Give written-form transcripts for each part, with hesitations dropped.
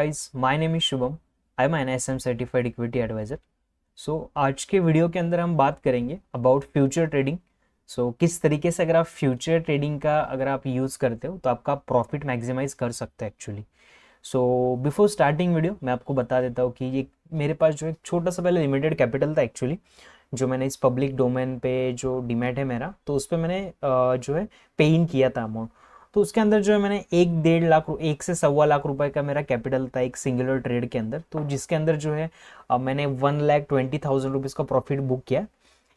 Guys, my name is Shubham. I am an SM certified equity advisor. आज के video के अंदर हम बात करेंगे अबाउट फ्यूचर ट्रेडिंग। किस तरीके से अगर आप फ्यूचर ट्रेडिंग का अगर आप यूज़ करते हो तो आपका प्रॉफिट मैक्सिमाइज कर सकते हैं एक्चुअली। बिफोर स्टार्टिंग वीडियो मैं आपको बता देता हूँ कि ये मेरे पास जो एक छोटा सा पहले लिमिटेड कैपिटल था एक्चुअली, जो मैंने इस पब्लिक डोमेन पे जो डीमैट है मेरा, तो उस पर मैंने जो है पे इन किया था अमाउंट। तो उसके अंदर जो है मैंने 1-1.5 लाख 1 से 1.25 लाख रुपए का मेरा कैपिटल था एक सिंगुलर ट्रेड के अंदर, तो जिसके अंदर जो है मैंने 1,20,000 रुपीज़ का प्रॉफिट बुक किया।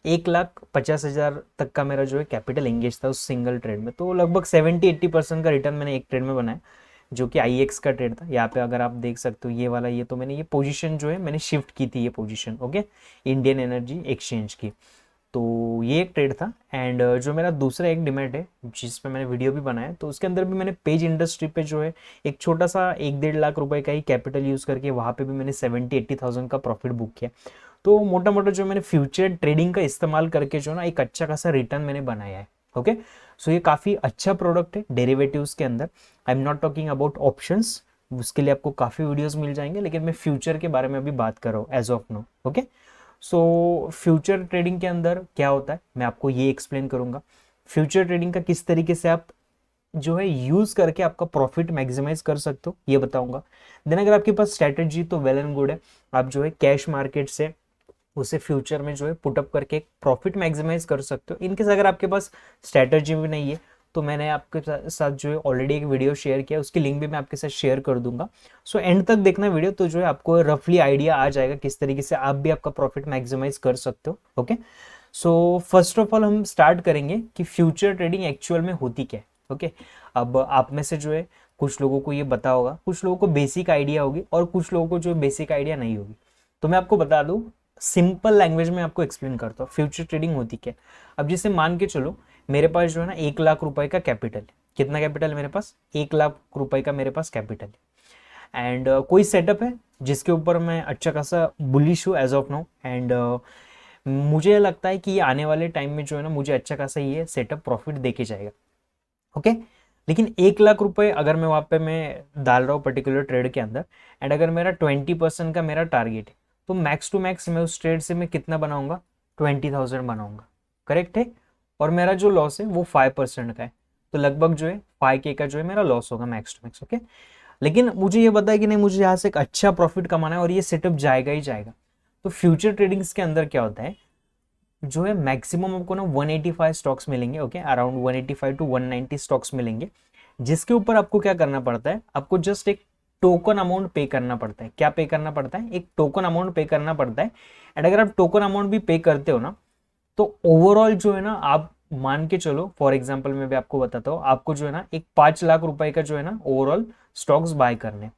1,50,000 तक का मेरा जो है कैपिटल एंगेज था उस सिंगल ट्रेड में, तो लगभग 70-80% का रिटर्न मैंने एक ट्रेड में बनाया, जो कि IEX का ट्रेड था। यहाँ पे अगर आप देख सकते हो ये वाला, ये तो मैंने ये पोजीशन जो है मैंने शिफ्ट की थी, ये position okay, Indian energy exchange की। तो ये एक ट्रेड था। एंड जो मेरा दूसरा एक डिमेट है जिस पे मैंने वीडियो भी बनाया, तो उसके अंदर भी मैंने पेज इंडस्ट्री पे जो है एक छोटा सा 1-1.5 लाख रुपए का ही कैपिटल यूज़ करके वहाँ पे भी मैंने 70-80,000 का प्रॉफिट बुक किया। तो मोटा मोटा जो मैंने फ्यूचर ट्रेडिंग का इस्तेमाल करके जो ना एक अच्छा खासा रिटर्न मैंने बनाया है। ओके, ये काफ़ी अच्छा प्रोडक्ट है डेरिवेटिव्स के अंदर। I am not talking about options, उसके लिए आपको काफ़ी वीडियोज़ मिल जाएंगे, लेकिन मैं फ्यूचर के बारे में अभी बात कर रहा हूँ age of no. Okay, future trading के अंदर क्या होता है मैं आपको ये एक्सप्लेन करूंगा। फ्यूचर ट्रेडिंग का किस तरीके से आप जो है यूज करके आपका प्रॉफिट मैक्सिमाइज कर सकते हो ये बताऊंगा। देन अगर आपके पास स्ट्रेटेजी तो वेल एंड गुड है, आप जो है कैश मार्केट से उसे फ्यूचर में जो है पुटअप करके प्रॉफिट मैक्सिमाइज कर सकते हो। इनकेस अगर आपके पास स्ट्रेटेजी भी नहीं है तो मैंने आपके साथ जो है ऑलरेडी एक वीडियो शेयर किया, उसकी लिंक भी मैं आपके साथ शेयर कर दूंगा। एंड तक देखना वीडियो, तो जो है आपको रफली आइडिया आ जाएगा किस तरीके से आप भी आपका प्रॉफिट मैक्सिमाइज कर सकते हो। ओके, फर्स्ट ऑफ ऑल हम स्टार्ट करेंगे कि फ्यूचर ट्रेडिंग एक्चुअल में होती क्या है। ओके, अब आप में से जो है कुछ लोगों को ये पता होगा, कुछ लोगों को बेसिक आइडिया होगी और कुछ लोगों को जो बेसिक आइडिया नहीं होगी। तो मैं आपको बता दूं, सिंपल लैंग्वेज में आपको एक्सप्लेन करता हूँ फ्यूचर ट्रेडिंग होती क्या। अब जैसे मान के चलो मेरे पास जो है ना 1 लाख रुपए का कैपिटल है। कितना कैपिटल है मेरे पास? 1 लाख रुपए का मेरे पास कैपिटल है। एंड कोई सेटअप है जिसके ऊपर मैं अच्छा खासा बुलिश हूँ एज ऑफ नाउ। एंड मुझे लगता है कि ये आने वाले टाइम में जो है ना मुझे अच्छा खासा ये सेटअप प्रॉफिट देके जाएगा। ओके, लेकिन 1 लाख रुपए अगर मैं वहां पे मैं डाल रहा हूँ पर्टिकुलर ट्रेड के अंदर, एंड अगर मेरा 20% का मेरा टारगेट है, तो मैक्स टू मैक्स मैं उस ट्रेड से मैं कितना बनाऊंगा? 20,000 बनाऊंगा। करेक्ट है? और मेरा जो लॉस है वो 5% का है, तो लगभग जो है 5K का जो है मेरा लॉस होगा मैक्स टू मैक्स। ओके, लेकिन मुझे ये पता है कि नहीं, मुझे यहाँ से एक अच्छा प्रॉफिट कमाना है और ये सेटअप जाएगा ही जाएगा। तो फ्यूचर ट्रेडिंग्स के अंदर क्या होता है, जो है मैक्सिमम आपको ना 185 स्टॉक्स मिलेंगे। ओके, अराउंड 185 टू 190 स्टॉक्स मिलेंगे, जिसके ऊपर आपको क्या करना पड़ता है, आपको जस्ट एक टोकन अमाउंट पे करना पड़ता है। क्या पे करना पड़ता है? एक टोकन अमाउंट पे करना पड़ता है। एंड अगर आप टोकन अमाउंट भी पे करते हो ना, तो ओवरऑल जो है ना आप मान के चलो, फॉर एग्जांपल मैं भी आपको बताता हूँ, आपको जो है ना एक 5 लाख रुपए का जो है ना ओवरऑल स्टॉक्स बाय करने,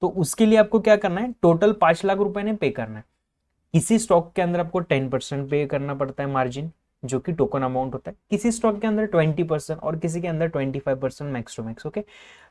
तो उसके लिए आपको क्या करना है, टोटल 5 लाख रुपए ने पे करना है। किसी स्टॉक के अंदर आपको 10% पे करना पड़ता है मार्जिन, जो कि टोकन अमाउंट होता है। किसी स्टॉक के अंदर 20% और किसी के अंदर 25% max to max. Okay,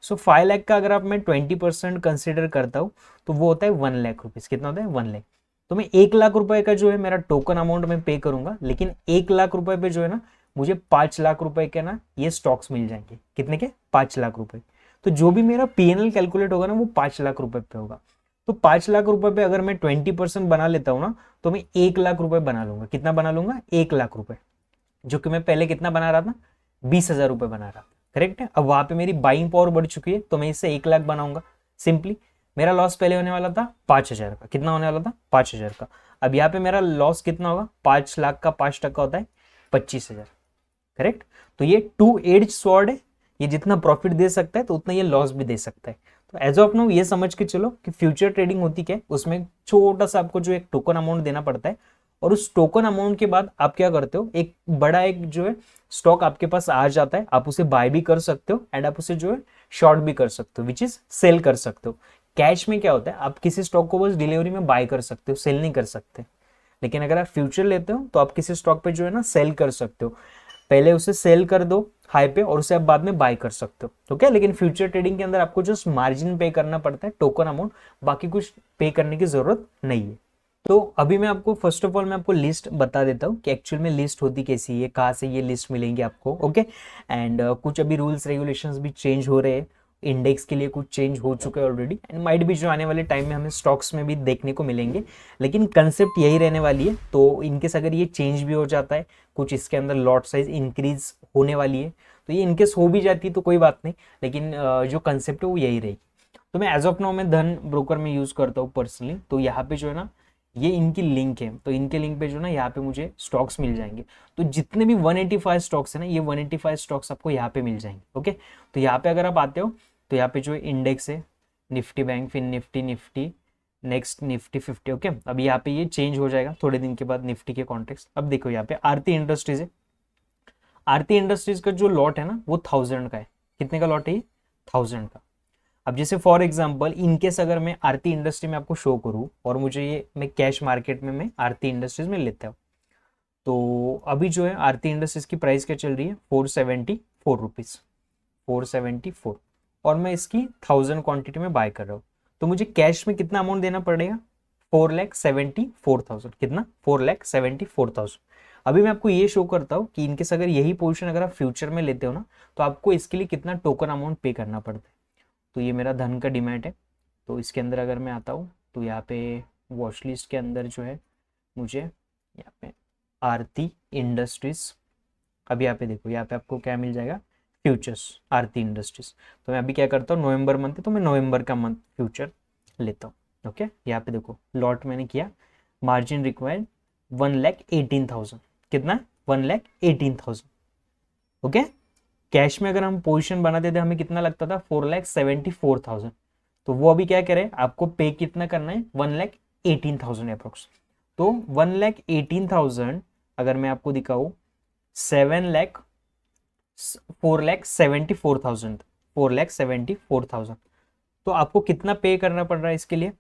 5 lakh का अगर आप मैं 20% कंसिडर करता हूँ तो वो होता है 1 लाख रुपीज। कितना होता है? 1 लाख। तो मैं 1 लाख रुपए का जो है मेरा टोकन अमाउंट में पे करूंगा, लेकिन 1 लाख रुपए पे जो है ना मुझे 5 लाख रुपए के ना ये स्टॉक्स मिल जाएंगे। कितने के? 5 लाख रुपए। तो जो भी मेरा PNL कैलकुलेट होगा ना वो 5 लाख रुपए पे होगा। तो 5 लाख रुपए पे अगर मैं 20% बना लेता हूं ना, तो मैं 1 लाख रुपए बना लूंगा। कितना बना लूंगा? 1 लाख रुपए, जो कि मैं पहले कितना बना रहा था? 20,000 रुपए बना रहा था। करेक्ट है? अब वहां पे मेरी बाइंग पावर बढ़ चुकी है, तो मैं इससे 1 लाख बनाऊंगा सिंपली। मेरा लॉस पहले होने वाला था 5,000 का। कितना होने वाला था? 5,000 का। अब यहाँ पे मेरा लॉस कितना होगा? 5 लाख का 5% होता है 25,000। करेक्ट? तो ये 2 एज स्वॉर्ड है, ये जितना प्रॉफिट दे सकता है तो उतना ये लॉस भी दे सकता है। तो एज ऑफ नाउ ये समझ के चलो कि फ्यूचर ट्रेडिंग होती क्या है। उसमें छोटा सा आपको जो एक टोकन अमाउंट देना पड़ता है, और उस टोकन अमाउंट के बाद आप क्या करते हो, एक बड़ा एक जो है स्टॉक आपके पास आ जाता है, आप उसे बाय भी कर सकते हो एंड आप उसे जो है शॉर्ट भी कर सकते हो, विच इज सेल कर सकते हो। कैश में क्या होता है, आप किसी स्टॉक को बस डिलीवरी में बाय कर सकते हो, सेल नहीं कर सकते। लेकिन अगर आप फ्यूचर लेते हो तो आप किसी स्टॉक पे जो है ना सेल कर सकते हो। पहले उसे सेल कर दो हाई पे और उसे आप बाद में बाय कर सकते हो। तो क्या, लेकिन फ्यूचर ट्रेडिंग के अंदर आपको जस्ट मार्जिन पे करना पड़ता है, टोकन अमाउंट, बाकी कुछ पे करने की जरूरत नहीं है। तो अभी मैं आपको फर्स्ट ऑफ ऑल मैं आपको लिस्ट बता देता हूँ कि एक्चुअल में लिस्ट होती कैसी है, कहाँ से ये लिस्ट मिलेंगे आपको। ओके, एंड कुछ अभी रूल्स रेगुलेशंस भी चेंज हो रहे हैं, इंडेक्स के लिए कुछ चेंज हो चुका है ऑलरेडी, एंड माइट भी जो आने वाले टाइम में हमें स्टॉक्स में भी देखने को मिलेंगे, लेकिन कंसेप्ट यही रहने वाली है। तो इनकेस अगर ये चेंज भी हो जाता है, कुछ इसके अंदर लॉट साइज इंक्रीज होने वाली है, तो ये इनकेस हो भी जाती है तो कोई बात नहीं, लेकिन जो कंसेप्ट है वो यही रहेगी। तो मैं एज ऑफ नाउ मैं धन ब्रोकर में यूज करता हूँ पर्सनली। तो यहाँ पे जो है ना, ये इनकी लिंक है, तो इनके लिंक पे जो ना यहाँ पे मुझे स्टॉक्स मिल जाएंगे। तो जितने भी 185 स्टॉक्स है ना, ये 185 स्टॉक्स आपको यहाँ पे मिल जाएंगे। ओके, तो यहाँ पे अगर आप आते हो तो यहाँ पे जो इंडेक्स है, निफ्टी बैंक, फिर Nifty, Nifty next, Nifty 50। Okay, अब यहाँ पे ये चेंज हो जाएगा थोड़े दिन के बाद निफ्टी के कॉन्टेक्स्ट। अब देखो यहाँ पे आरती इंडस्ट्रीज है। आरती इंडस्ट्रीज का जो लॉट है ना, वो 1000 का है। कितने का लॉट है ये? 1000 का। अब जैसे फॉर एग्जांपल इनकेस अगर मैं आरती इंडस्ट्री में आपको शो करूं और मुझे ये मैं कैश मार्केट में मैं आरती इंडस्ट्रीज में लेता हूं, तो अभी जो है आरती इंडस्ट्रीज की प्राइस क्या चल रही है? 474 रुपीज, 474, और मैं इसकी 1000 क्वांटिटी में बाय कर रहा हूँ। तो मुझे कैश में कितना अमाउंट देना पड़ेगा? 4,74,000। कितना? 4,74,000। अभी मैं आपको ये शो करता हूँ कि इनकेस अगर यही पोजीशन अगर आप फ्यूचर में लेते हो ना, तो आपको इसके लिए कितना टोकन अमाउंट पे करना पड़ता है। तो ये मेरा धन का डिमैट है। तो इसके अंदर अगर मैं आता हूँ तो यहाँ पे वॉच लिस्ट के अंदर जो है मुझे यहाँ पे आरती इंडस्ट्रीज, अभी यहाँ पे देखो, यहाँ पे आपको क्या मिल जाएगा? फ्यूचर्स, आरती इंडस्ट्रीज। तो मैं अभी क्या करता हूँ, नवंबर मंथ है तो मैं नवंबर का मंथ फ्यूचर लेता हूँ। ओके, यहाँ पे देखो लॉट मैंने किया, मार्जिन रिक्वायर्ड 1,18,000। कितना? 1,18,000। ओके, कैश में अगर हम पोजीशन बनाते थे हमें कितना लगता था? 4,74,000। तो वो अभी क्या करें, आपको पे कितना करना है? 1,18,000 अप्रोक्स। तो 1,18,000 अगर मैं आपको दिखाऊं, 4,74,000, 4,74,000, तो आपको कितना पे करना पड़ रहा है इसके लिए?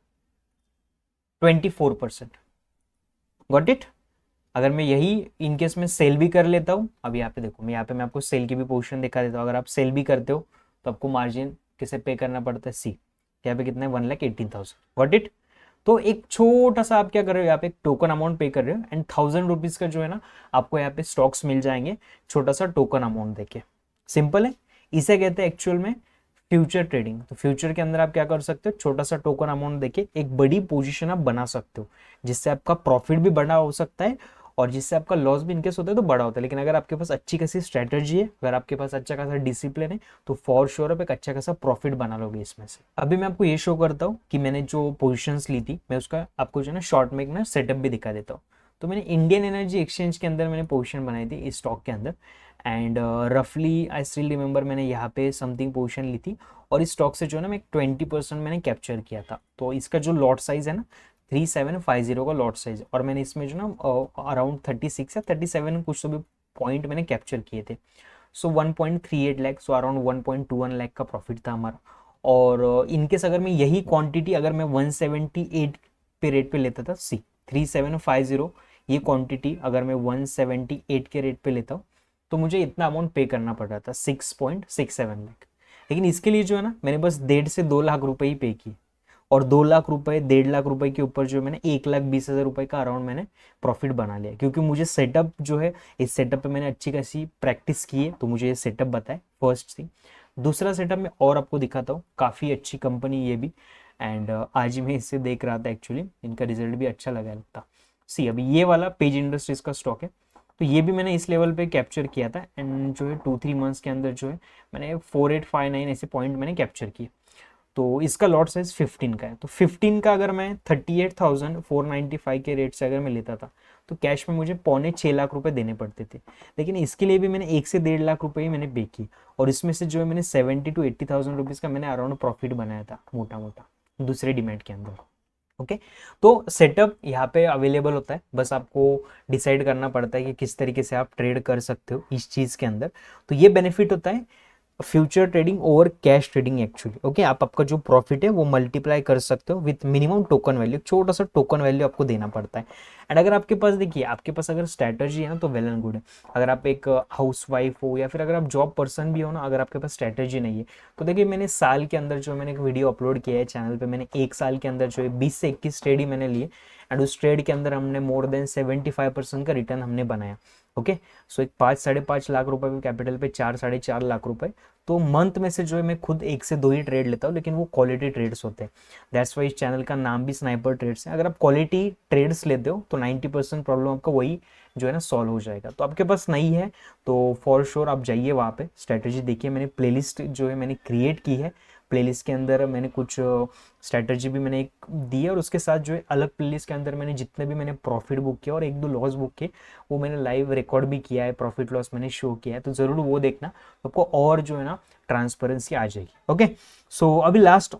24%। Got it? अगर मैं यही इनकेस में सेल भी कर लेता हूँ, अब यहाँ पे देखो, मैं यहाँ पे मैं आपको सेल की भी पोजीशन दिखा देता हूँ। अगर आप सेल भी करते हो तो आपको मार्जिन किसे पे करना पड़ता है? सी। यहाँ पे कितना है? 1,18,000। Got it? तो एक छोटा सा आप क्या कर रहे हो, यहाँ पे एक टोकन अमाउंट पे कर रहे हो, एंड 1000 रुपीज का जो है ना, आपको यहाँ पे स्टॉक्स मिल जाएंगे छोटा सा टोकन अमाउंट देके। सिंपल है, इसे कहते हैं एक्चुअल में फ्यूचर ट्रेडिंग। तो फ्यूचर के अंदर आप क्या कर सकते हो, छोटा सा टोकन अमाउंट देके एक बड़ी पोजीशन आप बना सकते हो, जिससे आपका प्रॉफिट भी बड़ा हो सकता है और जिससे आपका लॉस भी इनकेस होता है तो बड़ा होता है। लेकिन अगर आपके पास अच्छी खासी स्ट्रेटजी है, अगर आपके पास अच्छा खासा डिसिप्लिन है, तो फॉर श्योर आप एक अच्छा खासा प्रॉफिट बना लोगे इसमें से। अभी मैं आपको ये शो करता हूँ कि मैंने जो पोजिशंस ली थी, मैं उसका आपको जो है ना शॉर्ट में ना सेटअप भी दिखा देता हूँ। तो मैंने इंडियन एनर्जी एक्सचेंज के अंदर मैंने पोजीशन बनाई थी इस स्टॉक के अंदर, एंड रफली आई स्टिल रिमेंबर मैंने यहाँ पे समथिंग पोजीशन ली थी, और इस स्टॉक से जो है ना मैं 20% मैंने कैप्चर किया था। तो इसका जो लॉट साइज है ना, 3750 का लॉट साइज, और मैंने इसमें जो ना अराउंड 36 या 37 कुछ तो भी पॉइंट मैंने कैप्चर किए थे। सो 1.38 लाख, सो अराउंड 1.21 लाख का प्रॉफिट था हमारा। और इनकेस अगर मैं यही क्वांटिटी अगर मैं 178 पे रेट पे लेता था, सी 3750, ये क्वांटिटी अगर मैं 178 के रेट पे लेता हूँ तो मुझे इतना अमाउंट पे करना पड़ रहा था, 6.67 लाख। लेकिन इसके लिए जो है ना, मैंने बस 1.5 से 2 लाख रुपए ही पे किए, और 2 लाख रुपए, 1.5 लाख रुपए के ऊपर जो मैंने 1,20,000 रुपए का अराउंड मैंने प्रॉफिट बना लिया, क्योंकि मुझे सेटअप जो है, इस सेटअप पे मैंने अच्छी खासी प्रैक्टिस की है, तो मुझे ये सेटअप बताए, फर्स्ट थिंग। दूसरा सेटअप मैं और आपको दिखाता हूँ, काफ़ी अच्छी कंपनी ये भी, एंड आज ही मैं इसे देख रहा था, एक्चुअली इनका रिजल्ट भी अच्छा लगा लगता। सी, अभी ये वाला पेज इंडस्ट्रीज का स्टॉक है, तो ये भी मैंने इस लेवल पे कैप्चर किया था, एंड जो है 2-3 मंथ्स के अंदर जो है मैंने 4859 ऐसे पॉइंट मैंने कैप्चर किए। तो इसका लॉट साइज 15 का है। तो 15 का अगर मैं 38,495 के रेट से अगर मैं लेता था, तो कैश में मुझे 5.25 लाख रुपए देने पड़ते थे। लेकिन इसके लिए भी मैंने 1 से 1.5 लाख रुपए ही मैंने पे की, और इसमें से जो है मैंने 70 to 80,000 रुपीज का मैंने अराउंड प्रॉफिट बनाया था, मोटा मोटा, दूसरे डिमेट के अंदर। ओके, तो सेटअप यहाँ पे अवेलेबल होता है, बस आपको डिसाइड करना पड़ता है कि किस तरीके से आप ट्रेड कर सकते हो इस चीज के अंदर। तो ये बेनिफिट होता है future trading over cash trading actually. Okay, आप आपका जो प्रॉफिट है वो मल्टीप्लाई कर सकते हो विथ मिनिमम टोकन वैल्यू, छोटा सा टोकन वैल्यू आपको देना पड़ता है। एंड अगर आपके पास, देखिए आपके पास अगर स्ट्रैटेजी है ना, तो वेल एंड गुड है। अगर आप एक हाउस वाइफ हो या फिर अगर आप जॉब पर्सन भी हो ना, अगर आपके पास स्ट्रैटेजी नहीं है, तो देखिए मैंने साल के अंदर जो मैंने एक वीडियो अपलोड किया है चैनल पे, मैंने 1 साल के अंदर जो है 20 से 21 ट्रेड ही मैंने लिए, एंड उस ट्रेड के अंदर हमने मोर देन 75% का रिटर्न हमने बनाया। ओके। सो एक 5-5.5 लाख रुपए के कैपिटल पे 4-4.5 लाख रुपए, तो मंथ में से जो है मैं खुद 1 से 2 ही ट्रेड लेता हूँ, लेकिन वो क्वालिटी ट्रेड्स होते हैं। दैट्स वाई इस चैनल का नाम भी स्नाइपर ट्रेड्स है। अगर आप क्वालिटी ट्रेड्स लेते हो तो 90% प्रॉब्लम आपका वही जो है ना सॉल्व हो जाएगा। तो आपके पास नहीं है तो फॉर श्योर आप जाइए वहाँ पे स्ट्रैटेजी देखिए। मैंने प्लेलिस्ट जो है मैंने क्रिएट की है, प्लेलिस्ट के अंदर मैंने कुछ स्ट्रैटेजी भी मैंने एक दी है, और उसके साथ जो है अलग प्लेलिस्ट के अंदर मैंने जितने भी मैंने प्रॉफिट बुक किया और 1-2 लॉस बुक किए वो मैंने लाइव रिकॉर्ड भी किया है, प्रॉफिट लॉस मैंने शो किया है, तो ज़रूर वो देखना, तो आपको और जो है ना ट्रांसपेरेंसी आ जाएगी। ओके। सो अभी लास्ट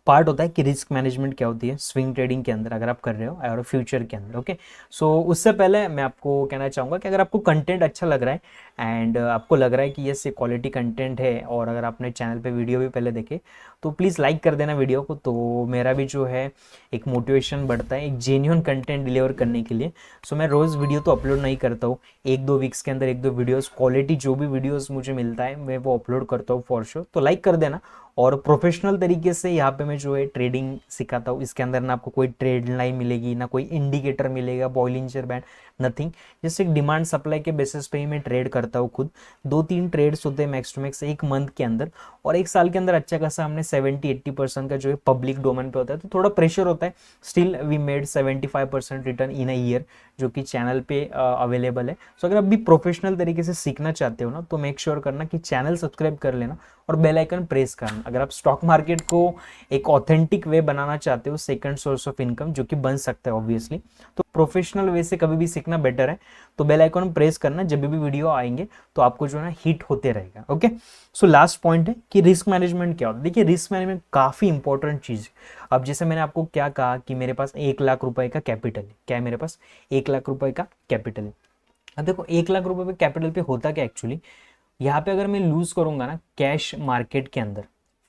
पार्ट होता है कि रिस्क मैनेजमेंट क्या होती है स्विंग ट्रेडिंग के अंदर अगर आप कर रहे हो और फ्यूचर के अंदर। ओके। सो उससे पहले मैं आपको कहना चाहूँगा कि अगर आपको कंटेंट अच्छा लग रहा है एंड आपको लग रहा है कि ये क्वालिटी कंटेंट है, और अगर आपने चैनल पे वीडियो भी पहले देखे तो प्लीज़ लाइक कर देना वीडियो को, तो मेरा भी जो है एक मोटिवेशन बढ़ता है एक जेन्युइन कंटेंट डिलीवर करने के लिए। सो मैं रोज़ वीडियो तो अपलोड नहीं करता हूँ, 1-2 वीक्स के अंदर 1-2 वीडियोस क्वालिटी जो भी वीडियोस मुझे मिलता है मैं वो अपलोड करता हूँ फॉर श्योर, तो लाइक कर देना। और प्रोफेशनल तरीके से यहाँ पे मैं जो है ट्रेडिंग सिखाता हूँ। इसके अंदर ना आपको कोई ट्रेड लाइन मिलेगी, ना कोई इंडिकेटर मिलेगा, बॉलिंजर बैंड, नथिंग। जैसे डिमांड सप्लाई के बेसिस पे ही मैं ट्रेड करता हूँ खुद। 2-3 ट्रेड्स होते हैं मैक्स टू मैक्स एक मंथ के अंदर, और एक साल के अंदर अच्छा खासा हमने 70-80% का जो है पब्लिक डोमेन पे होता है, तो थोड़ा प्रेशर होता है। Still we made 75% return in a year, जो कि चैनल पे अवेलेबल है। सो अगर आप भी प्रोफेशनल तरीके से सीखना चाहते हो ना तो मेक श्योर करना कि चैनल सब्सक्राइब कर लेना और बेल आइकन प्रेस करना। अगर आप स्टॉक मार्केट को एक ऑथेंटिक वे बनाना चाहते हो, सेकंड सोर्स ऑफ इनकम जो कि बन सकता है ऑब्वियसली, तो प्रोफेशनल वे से कभी भी सीखना बेटर है। तो बेल आइकन प्रेस करना, जब भी वीडियो आएंगे तो आपको जो है ना हिट होते रहेगा। ओके। सो लास्ट पॉइंट है कि रिस्क मैनेजमेंट क्या होता है। देखिए रिस्क मैनेजमेंट काफी इंपॉर्टेंट चीज है। अब जैसे मैंने आपको क्या कहा कि मेरे पास 1 लाख रुपए का कैपिटल है, क्या है मेरे पास 1 लाख रुपए का कैपिटल है। अब देखो 1 लाख रुपए पे कैपिटल पे होता क्या एक्चुअली, यहाँ पे अगर मैं लूज करूंगा ना कैश मार्केट के अंदर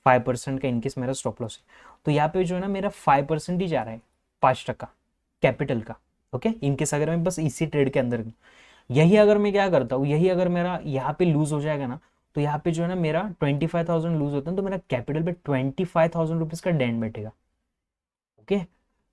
5% का इनकेस मेरा स्टॉप लॉस है, तो यहाँ पे जो है ना मेरा 5% ही जा रहा है, 5% कैपिटल का। ओके। इनकेस अगर मैं बस इसी ट्रेड के अंदर हूं, यही अगर मैं क्या करता हूँ, यही अगर मेरा यहाँ पे लूज हो जाएगा ना, तो यहाँ पे जो है ना मेरा 25,000 लूज होता है, तो मेरा कैपिटल पे 25,000 रुपीज का डेंट बैठेगा। ओके।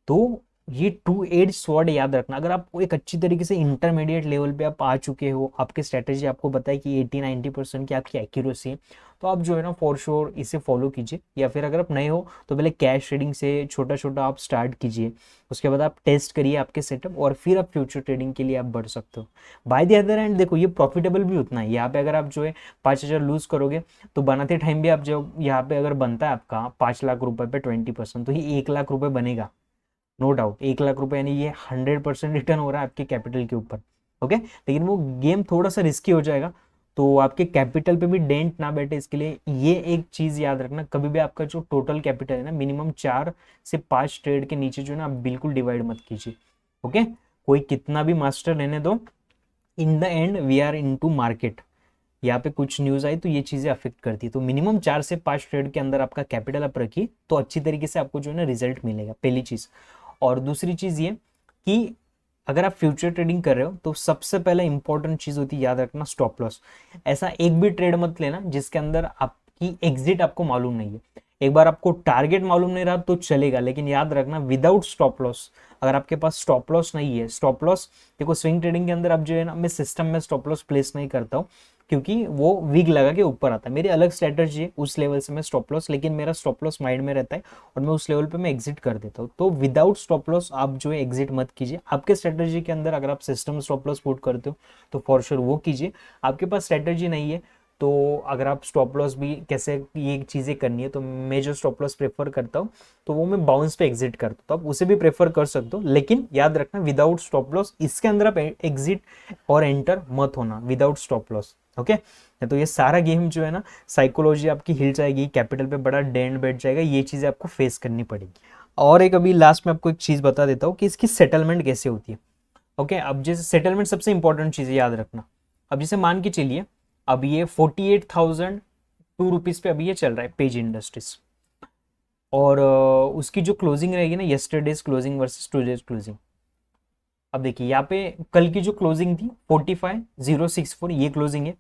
तो ये टू एज स्वॉर्ड याद रखना। अगर आप एक अच्छी तरीके से इंटरमीडिएट लेवल पे आप आ चुके हो, आपके स्ट्रेटेजी आपको बताए कि 80-90% की आपकी एक्यूरेसी है, तो आप जो है ना फॉर श्योर इसे फॉलो कीजिए। या फिर अगर आप नए हो तो पहले कैश ट्रेडिंग से छोटा छोटा आप स्टार्ट कीजिए, उसके बाद आप टेस्ट करिए आपके सेटअप, और फिर आप फ्यूचर ट्रेडिंग के लिए आप बढ़ सकते हो। बाय द अदर हैंड देखो ये प्रॉफिटेबल भी उतना है। यहाँ पे अगर आप जो है 5,000 लूज करोगे तो बनाते टाइम भी आप जब यहाँ पे अगर बनता है आपका 5 लाख रुपए पे 20%, तो ये 1 लाख रुपए बनेगा, नो डाउट। 1 लाख रुपए यानी ये 100% रिटर्न हो रहा है आपके कैपिटल के ऊपर। ओके। लेकिन वो गेम थोड़ा सा रिस्की हो जाएगा, तो आपके कैपिटल पे भी डेंट ना बैठे इसके लिए ये एक चीज याद रखना, कभी भी आपका जो टोटल कैपिटल है ना मिनिमम 4 से 5 ट्रेड के नीचे जो है ना आप बिल्कुल डिवाइड मत कीजिए। ओके। कोई कितना भी मास्टर रहने दो, in the end we are into market. यहाँ पे कुछ न्यूज आई तो ये चीजें अफेक्ट करती है, तो मिनिमम 4 से 5 ट्रेड के अंदर आपका कैपिटल आप रखिए, तो अच्छी तरीके से आपको जो है ना रिजल्ट मिलेगा, पहली चीज। और दूसरी चीज ये कि अगर आप फ्यूचर ट्रेडिंग कर रहे हो तो सबसे पहले इंपॉर्टेंट चीज होती है याद रखना स्टॉप लॉस। ऐसा एक भी ट्रेड मत लेना जिसके अंदर आपकी एग्जिट आपको मालूम नहीं है। एक बार आपको टारगेट मालूम नहीं रहा तो चलेगा, लेकिन याद रखना विदाउट स्टॉप लॉस। अगर आपके पास स्टॉप लॉस नहीं है, स्टॉप लॉस देखो स्विंग ट्रेडिंग के अंदर अब जो है ना मैं सिस्टम में स्टॉप लॉस प्लेस नहीं करता हूँ, क्योंकि वो विग लगा के ऊपर आता है। मेरी अलग स्ट्रेटजी है, उस लेवल से मैं स्टॉप लॉस, लेकिन मेरा स्टॉप लॉस माइंड में रहता है और मैं उस लेवल पे मैं एग्जिट कर देता हूँ। तो विदाउट स्टॉप लॉस आप जो है एग्जिट मत कीजिए। आपके स्ट्रेटजी के अंदर अगर आप सिस्टम स्टॉप लॉस पुट करते हो तो फॉर श्योर वो कीजिए। आपके पास स्ट्रेटजी नहीं है तो अगर आप स्टॉप लॉस भी कैसे ये चीज़ें करनी है, तो मैं जो स्टॉप लॉस प्रेफर करता हूँ तो वो मैं बाउंस पे एग्जिट करता हूँ, तो आप उसे भी प्रेफर कर सकते हो, लेकिन याद रखना विदाउट स्टॉप लॉस। इसके अंदर आप एग्जिट और एंटर मत होना विदाउट स्टॉप लॉस। ओके। तो ये सारा गेम जो है ना साइकोलॉजी आपकी हिल जाएगी, कैपिटल पे बड़ा डेंट बैठ जाएगा, ये चीज़ें आपको फेस करनी पड़ेगी। और एक अभी लास्ट में आपको एक चीज़ बता देता हूँ कि इसकी सेटलमेंट कैसे होती है। ओके। अब जैसे सेटलमेंट सबसे इंपॉर्टेंट चीज़ है याद रखना। अब जैसे मान के चलिए अब ये 48,002 रुपीज़ पे अभी ये चल रहा है पेज इंडस्ट्रीज, और उसकी जो क्लोजिंग रहेगी ना yesterday's closing versus today's closing. अब देखिए यहाँ पे कल की जो क्लोजिंग थी 45,064 ये क्लोजिंग है,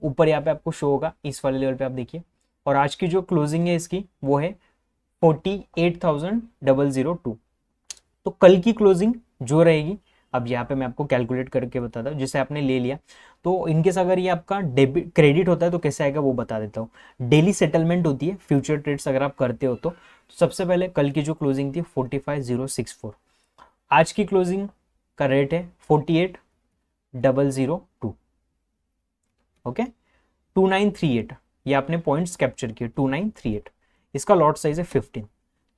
ऊपर यहाँ पे आपको शो होगा इस वाले लेवल पे आप देखिए। और आज की जो क्लोजिंग है इसकी वो है 48,002। तो कल की क्लोजिंग जो रहेगी अब यहाँ पे मैं आपको कैलकुलेट करके बताता हूँ। जैसे आपने ले लिया तो इनकेस अगर ये आपका डेबिट क्रेडिट होता है तो कैसे आएगा वो बता देता हूँ। डेली सेटलमेंट होती है फ्यूचर ट्रेड्स अगर आप करते हो तो सबसे पहले कल की जो क्लोजिंग थी 45,064, आज की क्लोजिंग का रेट है 48,002। ओके 2938, ये आपने पॉइंट्स कैप्चर किए 2938, इसका लॉट साइज है 15,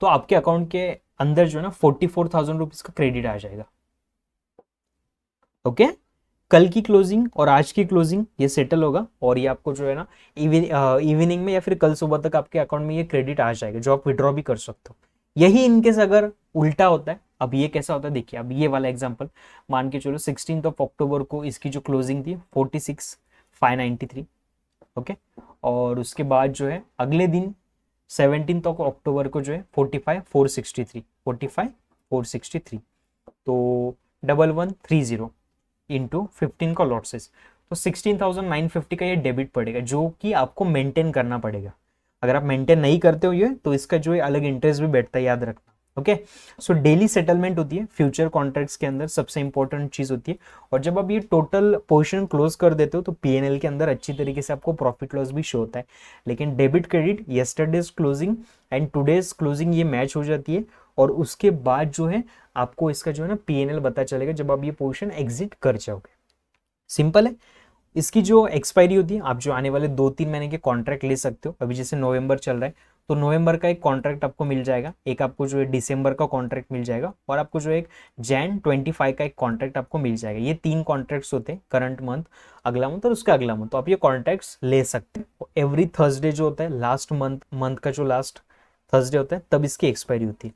तो आपके अकाउंट के अंदर जो है ना 44,000 रुपीज का क्रेडिट आ जाएगा। ओके कल की क्लोजिंग और आज की क्लोजिंग ये सेटल होगा और ये आपको जो है ना इवनिंग में या फिर कल सुबह तक आपके अकाउंट में ये क्रेडिट आ जाएगा, जो आप विड्रॉ भी कर सकते हो। यही इनकेस अगर उल्टा होता है, अब ये कैसा होता है देखिए, अब ये वाला एग्जांपल मान के चलो 16 अक्टूबर को इसकी जो क्लोजिंग थी 46,593। ओके और उसके बाद जो है अगले दिन 17 अक्टूबर को जो है 45,463, 45,463, तो 1130 इंटू 15 का लॉट साइज, तो 16,950 का ये डेबिट पड़ेगा, जो कि आपको मेंटेन करना पड़ेगा। अगर आप मेंटेन नहीं करते हो ये तो इसका जो है अलग इंटरेस्ट भी बैठता है, याद रखना। ओके सो डेली सेटलमेंट होती है फ्यूचर कॉन्ट्रैक्ट्स के अंदर, सबसे इंपॉर्टेंट चीज होती है। और जब आप ये टोटल पोर्शन क्लोज कर देते हो तो पीएनएल के अंदर अच्छी तरीके से आपको प्रॉफिट लॉस भी शो होता है। लेकिन debit credit yesterday's closing and today's closing ये मैच हो जाती है और उसके बाद जो है आपको इसका जो है ना पीएनएल पता चलेगा जब आप ये पोर्शन एग्जिट कर जाओगे। सिंपल है। इसकी जो एक्सपायरी होती है, आप जो आने वाले 2-3 महीने के कॉन्ट्रैक्ट ले सकते हो। अभी जैसे नवंबर चल रहा है तो नवंबर का एक कॉन्ट्रैक्ट आपको मिल जाएगा, एक आपको जो है दिसंबर का कॉन्ट्रैक्ट मिल जाएगा और आपको जो एक Jan 25 का एक कॉन्ट्रैक्ट आपको मिल जाएगा। ये 3 कॉन्ट्रैक्ट्स होते हैं, करंट मंथ, अगला मंथ और उसका अगला मंथ। तो आप ये कॉन्ट्रैक्ट्स ले सकते हैं। एवरी थर्सडे जो होता है लास्ट मंथ का जो लास्ट थर्सडे होता है तब इसकी एक्सपायरी होती है।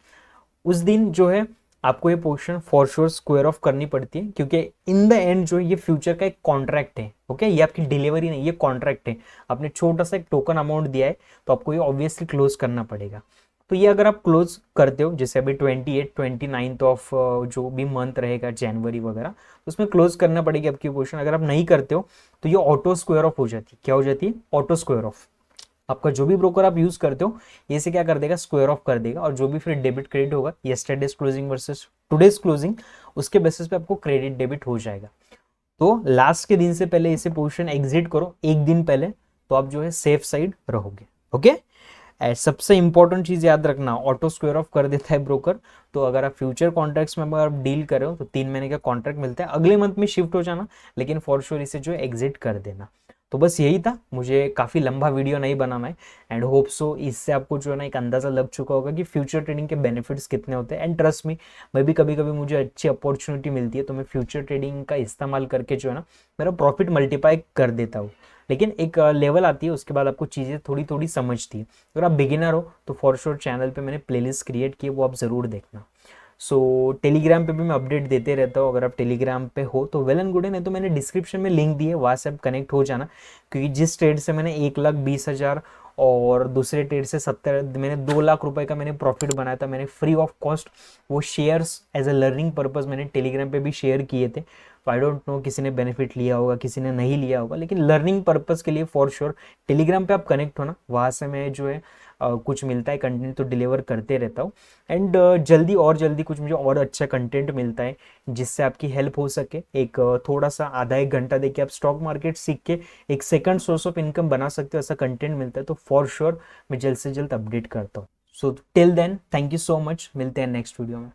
उस दिन जो है आपको ये portion for sure square of करनी पड़ती है, क्योंकि इन द एंड जो ये फ्यूचर का एक कॉन्ट्रैक्ट है। ओके ये आपकी डिलीवरी नहीं, ये कॉन्ट्रैक्ट है। आपने छोटा सा एक टोकन अमाउंट दिया है तो आपको ये ऑब्वियसली क्लोज करना पड़ेगा। तो ये अगर आप क्लोज करते हो, जैसे अभी 29 ऑफ जो भी मंथ रहेगा जनवरी वगैरह, तो उसमें क्लोज करना पड़ेगी आपकी पोर्शन। अगर आप नहीं करते हो तो ये ऑटो स्क्वायर ऑफ हो जाती है। क्या हो जाती है? Auto square of. आपका जो भी ब्रोकर आप यूज करते हो ये से क्या कर देगा, स्क्वायर ऑफ कर देगा, और जो भी फिर डेबिट क्रेडिट होगा yesterday's closing versus today's closing, उसके बेसिस पे आपको क्रेडिट डेबिट हो जाएगा। तो लास्ट के दिन से पहले इसे पोजीशन एग्जिट करो, एक दिन पहले, तो आप जो है सेफ साइड रहोगे। ओके सबसे इंपॉर्टेंट चीज याद रखना, ऑटो स्क्वायर ऑफ कर देता है ब्रोकर। तो अगर आप फ्यूचर कॉन्ट्रैक्ट्स में अगर आप डील कर रहे हो तो 3 महीने का कॉन्ट्रैक्ट मिलता है, अगले मंथ में शिफ्ट हो जाना, लेकिन फॉर श्योर इसे जो है एग्जिट कर देना। तो बस यही था, मुझे काफ़ी लंबा वीडियो नहीं बनाना है एंड होप सो इससे आपको जो है ना एक अंदाज़ा लग चुका होगा कि फ्यूचर ट्रेडिंग के बेनिफिट्स कितने होते हैं। एंड ट्रस्ट मी, मैं भी कभी कभी मुझे अच्छी अपॉर्चुनिटी मिलती है तो मैं फ्यूचर ट्रेडिंग का इस्तेमाल करके जो है ना मेरा प्रॉफिट मल्टीप्लाई कर देता हूँ। लेकिन एक लेवल आती है उसके बाद आपको चीज़ें थोड़ी थोड़ी समझती है। अगर आप बिगिनर हो तो फॉर श्योर चैनल पे मैंने प्लेलिस्ट क्रिएट की है, वो आप ज़रूर देखना। सो टेलीग्राम पे भी मैं अपडेट देते रहता हूँ, अगर आप टेलीग्राम पे हो तो वेल एंड गुड है, नहीं तो मैंने डिस्क्रिप्शन में लिंक दी है, वहाँ से आप कनेक्ट हो जाना। क्योंकि जिस ट्रेड से मैंने 1,20,000 और दूसरे ट्रेड से 70, मैंने 2 लाख रुपए का मैंने प्रॉफिट बनाया था, मैंने फ्री ऑफ कॉस्ट वो shares as a learning purpose मैंने टेलीग्राम पे भी शेयर किए थे। तो आई डोंट नो किसी ने बेनिफिट लिया होगा, किसी ने नहीं लिया होगा, लेकिन लर्निंग पर्पज के लिए फॉर श्योर टेलीग्राम पे आप कनेक्ट होना, वहाँ से मैं जो है कुछ मिलता है कंटेंट तो डिलीवर करते रहता हूँ। एंड जल्दी और जल्दी कुछ मुझे और अच्छा कंटेंट मिलता है जिससे आपकी हेल्प हो सके। एक थोड़ा सा आधा एक घंटा देके आप स्टॉक मार्केट सीख के एक सेकंड सोर्स ऑफ इनकम बना सकते हो, ऐसा कंटेंट मिलता है। तो फॉर श्योर मैं जल्द से जल्द अपडेट करता हूँ। So till then thank you so much, मिलते हैं नेक्स्ट वीडियो में।